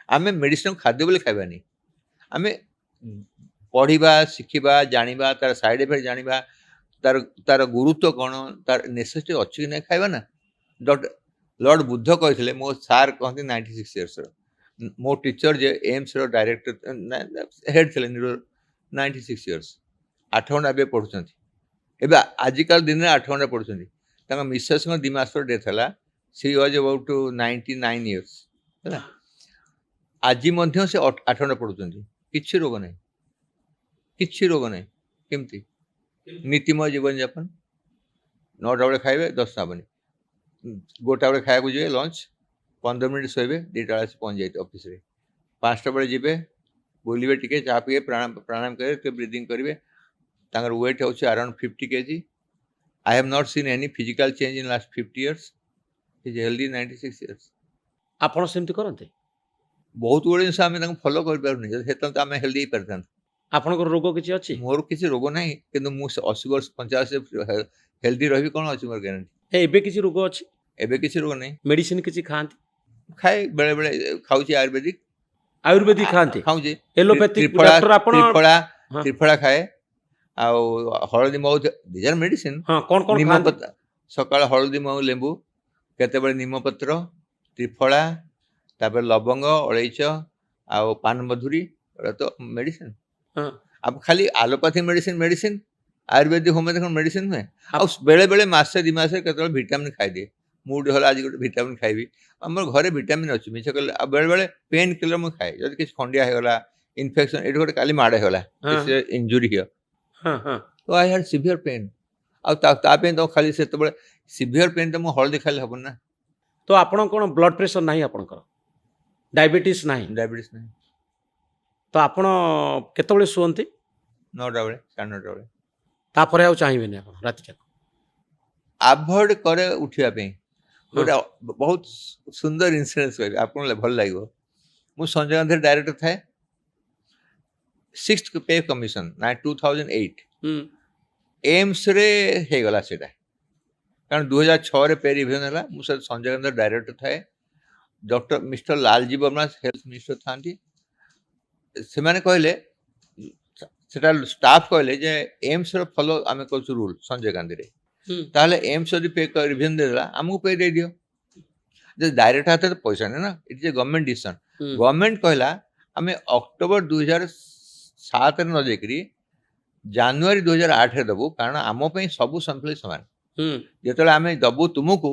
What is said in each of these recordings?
आमे मेडिसिन खाद्य बोले खाइबानी आमे पढ़िबा शिखिबा जानिबा तार साइड इफेक्ट जानिबा तार तार गुरुत्व कौन तार नेसेसिटी अच्छी कि नहीं खाइबा ना डॉक्टर लॉर्ड बुद्ध कहते मो सार कहते 96 इयर्स मो टीचर जे एम्स रो डायरेक्टर हेड थे 96 इयर्स 8 घंटा ए पढ़ुं एबे आजिकल दिन में 8 घंटा पढ़ुं मिसेस 2 मास डेथ है सी वाज अबाउट 99 इयर्स है आज मध्य से 8 घंटा पढ़ुं किसी रोग नहीं किसी रोग नहीं केमती नीतिमय जीवन यापन 9टा बेले खाइबे 10 हेनी गोटा बेले खाया जाए लंच 15 मिनट शोबे 2टा बेले पहुँच जाए ऑफिस रे 5टा बेले जीवे बुलवे टिके चा पीए प्राणायाम करेंगे ब्रीदिंग करेंगे वेट हो around 50 kg I have not seen any physical change in last 50 years is healthy 96 years आपण सेमती करते बहुत गुड़े जिन आम फॉलो कर आम हेल्दी ही पारि आपनकर रोग किछि अछि मोर किसी रोग ना कि 80 वर्ष 85 हेल्दी रही कौन अच्छी मोर गारंटी एबे किछि रोग अछि एबे किसी रोग नहीं मेडिसिन किछि खांती खाए बेले बेले खाऊँ आयुर्वेदिक आयुर्वेदिक खांती खाऊँ एलोपैथिक डॉक्टर आपण त्रिफला खाए हलदी मऊ दीज आर मेडिसिन हां कोन कोन निम खांती पत्र सकाळ हलदी मऊ लेंबू केते निम पत्र त्रिफला तापर लवंग अलैच आ पान मधुरी तो मेडिसिन हां अब खाली allopathy medicine medicine Ayurvedic homeopathic medicine हुए आ बेले बेले मासे 2 मासे केते विटामिन खाई दिए मूड हला आज गोटे विटामिन खाइबी हमर घरे विटामिन अछि मिछ कहले आ बेले बेले पेन किलर मु खाए जदि किछ खंडिया हे गला इन्फेक्शन एट गोटे काली माडे होला इट्स इंजुरी हियर हां हां तो आई हैड सिवियर पेन आ तो खाली से सिवियर पेन तो मु हल्दी खाली हबन ना तो आपण कोन ब्लड प्रेशर नाही आपनकर डायबिटीज नाही डायबिटीज नहीं तो आपण केतबळे सुवंती 9टा बेले 9:30 बेले तापरे आउ चाहिबेनी आपण राति जाक अवॉइड करे उठिया पे गोटे बहुत सुंदर इन्सिडेंस कहबी आपन भल लागो मु संजय गांधी डायरेक्टर थाए 6th पे कमीशन ना 2008 एम्स रे हे गला सेटा कारण 2006 रे पे रिवीजन हला मु संजय गांधी डायरेक्टर थाए doctor mister Lalji Verma health minister थांती से माने कहले सेटा स्टाफ कहले जे एम्स रो फॉलो आमे करछु रूल संजय गांधी रे ताले एम्स यदि पे रिवीजन देला हमको पे दे दियो जे डायरेक्ट हाथ तो पैसा नहीं ना it is a government decision government कहला आमे अक्टोबर 2007 रे न जेकरी जनवरी 2008 रे दबु कारण आम पे सब संपले समान जेतले आमे दबु तुमको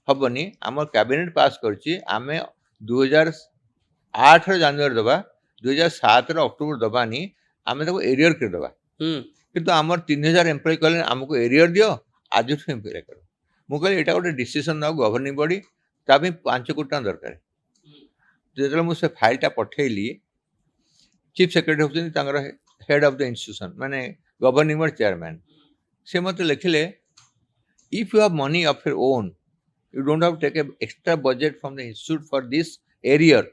हबनी हमर कैबिनेट पास करछि आमे 2008 रे जनवरी दबा 2007 रे अक्टोबर दबानी आमे ताको एरियर कर दबा किंतु हमर 3000 एम्प्लॉय कहले हमको एरियर दियो आज एम्प्लॉय करो मु कहले एटा गोटे डिसीजन ना गवर्निंग बॉडी तापे 5 कोटी टका दरकार जेतले मु से फाइलटा पठेली चीफ सेक्रेटरी होचनी तांगर हेड ऑफ द इंस्टीट्यूशन माने गवर्निंग बोर्ड चेयरमैन से मत लिखले if you have money of your own you don't have take extra budget from the institute for this arrear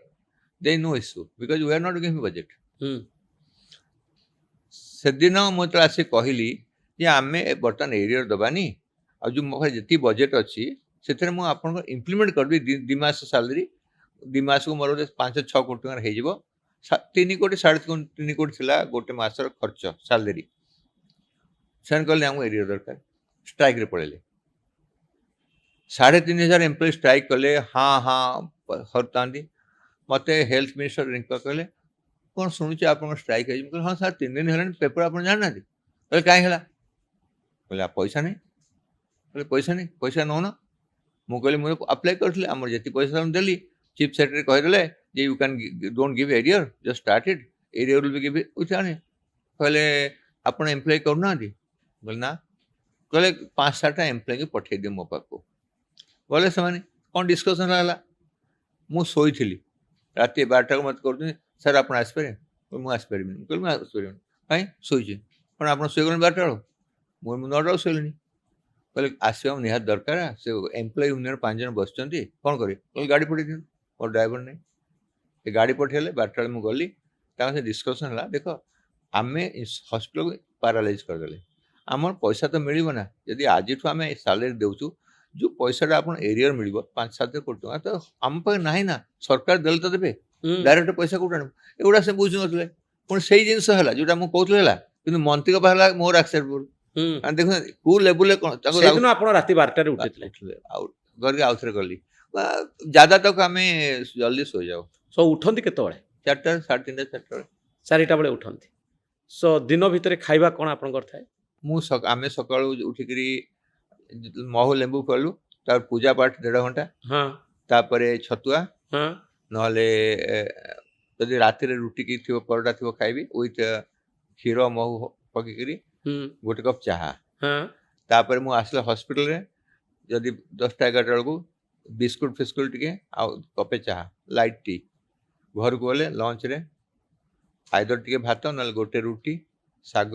there no issue because we are not giving budget से दिन मत आसी कहली जे आमे बर्तन एरियर दबानी आ जो मोर जति बजट अछि से मु आपन इम्प्लीमेंट कर दी 2 मास सैलरी 2 मास को मोर 5-6 कोटी टका हे जिवो 3 कोटी 3.5 कोटी थिला गोटे मासर खर्च सैलरी सेन कहले हमको एरियर दरकार स्ट्राइक रे पड़ेले 3500 एम्प्लॉय स्ट्राइक कले हाँ हाँ हरतांदी मते हेल्थ मिनिस्टर रिंक कहले कौन शुणुचे आप स्ट्राइक है हाँ सर 3 दिन है पेपर आप जाना कहले कहीं है कहले पैसा नहीं कहले पैसा नौ ना मु कहली मुझे अप्लाई करथिले हमर जति पैसा हम देली चीफ सेक्रेटरी कहले जे you can don't give arrear just started arrear will be give उठाने कहले आपण एम्प्लॉय करना दी बोल ना कहले 5-7टा एम्प्लॉय के पठे दे मो पाको बोले से कौन डिस्कशन होला मु सोई थिली राति 12टा को मत कर सर आप आसपारे मुझे आसपारे कहल मुझे आसपारे कहीं शोचे कौन आप शोगल 12टा मुझे 9टा शोली कहले आसवा निहात दरकार से एम्प्लॉय यूनियन 5 जन बस कौन करे कहले गाड़ी पठे दिन और ड्राइवर नहीं ये गाड़ी पठेले 12टा मुझे गली से डिस्कसन है देख आम हस्पिटाल को पारालाइज करदे आमर पैसा तो मिल ना जदि आज आम सैलरी देचु जो पैसा आप एरियर मिल 5-7 कोटी टका तो आम पाखे ना ना सरकार देले तो देवे ଡାଇରେକ୍ଟ ପଇସା କୋଉଠୁ ଆଣିବୁ ଏଗୁଡ଼ା ସେ ବୁଝୁନଥିଲେ ପୁଣି ସେଇ ଜିନିଷ ହେଲା ଯୋଉଟା ମୁଁ କହୁଥିଲି ହେଲା କିନ୍ତୁ ମନ୍ତ୍ରୀଙ୍କ ପାଖରେ ହେଲା ମୋର ଆକ୍ସେପ୍ଟ କରୁ ଦେଖୁନାହାନ୍ତି କୋଉ ଲେବୁଲରେ କ'ଣ ତାକୁ ସେଦିନ ଆପଣ ରାତି 12ଟାରେ ଉଠିଥିଲେ ଉଠିଲେ ଆଉ ଘରକୁ ଆଉଥରେ ଗଲି ଜାଦା ତକ ଆମେ ଜଲ୍ଦି ଶୋଇଯାଉ ସୋ ଉଠନ୍ତି କେତେବେଳେ 4ଟା 3:30 4ଟା ବେଳେ 4ଟା ବେଳେ ଉଠନ୍ତି ସୋ ଦିନ ଭିତରେ ଖାଇବା କ'ଣ ଆପଣଙ୍କର ଥାଏ ଆମେ ସକାଳୁ ଉଠିକିରି ମହୁ ଲେମ୍ବୁ କଲୁ ତାପରେ ପୂଜା ପାଠ 1.5 ଘଣ୍ଟା ହଁ ତାପରେ ଛତୁଆ ହଁ ନହେଲେ ଯଦି ରାତିରେ ରୁଟି କି ଥିବ ପରଟା ଥିବ ଖାଇବି ୱିଥ୍ କ୍ଷୀର ମହୁ ପକେଇକିରି ଗୋଟେ କପ୍ ଚାହା ହଁ ତାପରେ ମୁଁ ଆସିଲେ ହସ୍ପିଟାଲରେ ଯଦି 10ଟା 11ଟା ବେଳକୁ ବିସ୍କୁଟ ଫିସ୍କୁଟ ଟିକେ ଆଉ କପେ ଚାହା ଲାଇଟ୍ ଟି ଘରକୁ ଗଲେ ଲଞ୍ଚରେ ଆଇଦର ଟିକେ ଭାତ ନହେଲେ ଗୋଟେ ରୁଟି ଶାଗ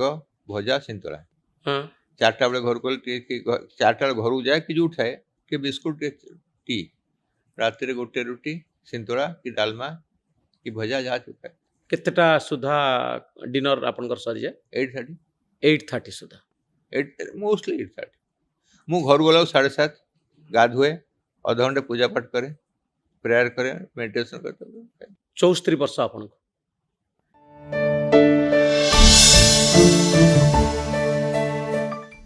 ଭଜା ସନ୍ତୁଳା ହଁ 4ଟା ବେଳେ ଘରକୁ ଗଲେ ଟିକେ 4ଟା ବେଳେ ଘରକୁ ଯାଏ କି ଯୋଉ ଥାଏ ଟିକେ ବିସ୍କୁଟ ଟିକେ ଟି ରାତିରେ ଗୋଟେ ରୁଟି ସନ୍ତୁଳା କି ଡାଲମା କି ଭଜା ଯାହା ଥିବ ଖାଏ କେତେଟା ସୁଦ୍ଧା ଡିନର ଆପଣଙ୍କର ସରିଯାଏ 8:30 8:30 ସୁଦ୍ଧା ମୋଷ୍ଟଲି 8:30 ମୁଁ ଘରକୁ ଗଲାକୁ 7:30 ଗାଧୁଏ ଅଧଘଣ୍ଟେ ପୂଜା ପାଠ କରେ ପ୍ରେୟାର କରେ ମେଡିଟେସନ କରେ 64 ବର୍ଷ ଆପଣଙ୍କୁ